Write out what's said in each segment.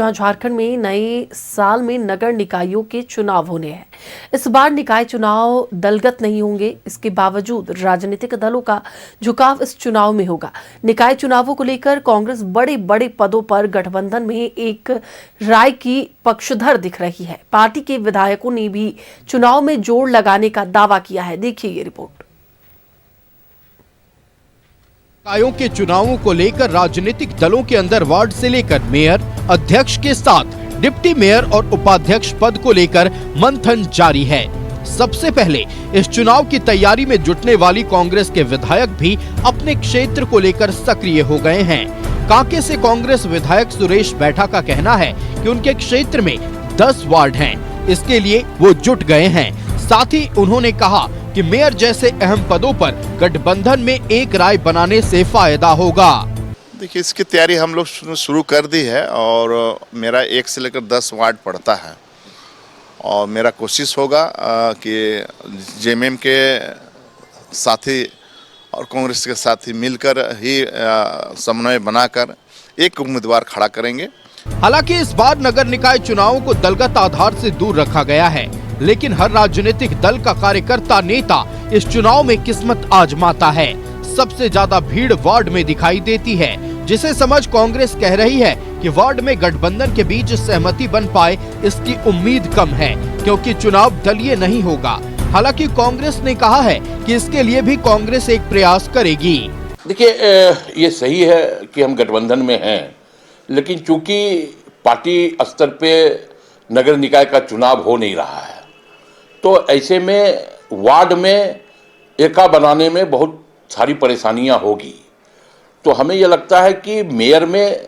जहां झारखंड में नए साल में नगर निकायों के चुनाव होने हैं। इस बार निकाय चुनाव दलगत नहीं होंगे। इसके बावजूद राजनीतिक दलों का झुकाव इस चुनाव में होगा। निकाय चुनावों को लेकर कांग्रेस बड़े बड़े पदों पर गठबंधन में एक राय की पक्षधर दिख रही है। पार्टी के विधायकों ने भी चुनाव में जोड़ लगाने का दावा किया है। देखिए ये रिपोर्ट। निकायों के चुनावों को लेकर राजनीतिक दलों के अंदर वार्ड से लेकर मेयर, अध्यक्ष के साथ डिप्टी मेयर और उपाध्यक्ष पद को लेकर मंथन जारी है। सबसे पहले इस चुनाव की तैयारी में जुटने वाली कांग्रेस के विधायक भी अपने क्षेत्र को लेकर सक्रिय हो गए हैं। कांके से कांग्रेस विधायक सुरेश बैठा का कहना है कि उनके क्षेत्र में 10 वार्ड हैं, इसके लिए वो जुट गए हैं। साथ ही उन्होंने कहा कि मेयर जैसे अहम पदों पर गठबंधन में एक राय बनाने से फायदा होगा। देखिए, इसकी तैयारी हम लोग शुरू कर दी है और मेरा 1 से लेकर 10 वार्ड पड़ता है और मेरा कोशिश होगा कि जेएमएम के साथी और कांग्रेस के साथी मिलकर ही समन्वय बनाकर एक उम्मीदवार खड़ा करेंगे। हालांकि इस बार नगर निकाय चुनावों को दलगत आधार से दूर रखा गया है, लेकिन हर राजनीतिक दल का कार्यकर्ता नेता इस चुनाव में किस्मत आजमाता है। सबसे ज्यादा भीड़ वार्ड में दिखाई देती है, जिसे समझ कांग्रेस कह रही है कि वार्ड में गठबंधन के बीच सहमति बन पाए इसकी उम्मीद कम है, क्योंकि चुनाव दलीय नहीं होगा। हालांकि कांग्रेस ने कहा है कि इसके लिए भी कांग्रेस एक प्रयास करेगी। देखिए, ये सही है कि हम गठबंधन में हैं, लेकिन चूंकि पार्टी स्तर पे नगर निकाय का चुनाव हो नहीं रहा है, तो ऐसे में वार्ड में एका बनाने में बहुत सारी परेशानियां होगी। तो हमें यह लगता है कि मेयर में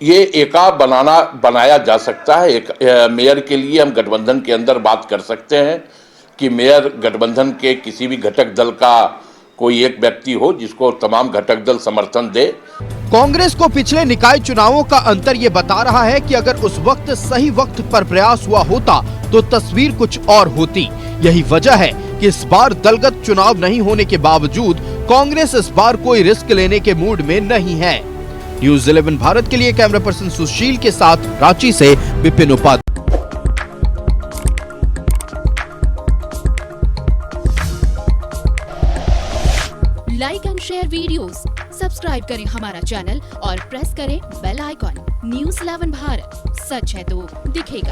ये एका बनाया जा सकता है। मेयर के लिए हम गठबंधन के अंदर बात कर सकते हैं कि मेयर गठबंधन के किसी भी घटक दल का कोई एक व्यक्ति हो जिसको तमाम घटक दल समर्थन दे। कांग्रेस को पिछले निकाय चुनावों का अंतर ये बता रहा है कि अगर उस वक्त सही वक्त पर प्रयास हुआ होता तो तस्वीर कुछ और होती। यही वजह है कि इस बार दलगत चुनाव नहीं होने के बावजूद कांग्रेस इस बार कोई रिस्क लेने के मूड में नहीं है। न्यूज़ 11 भारत के लिए कैमरा पर्सन सुशील के साथ रांची से Vipin Upadhyay. Like and share videos, subscribe करें हमारा चैनल और प्रेस करें बेल आइकॉन। न्यूज़ 11 भारत, सच है तो दिखेगा।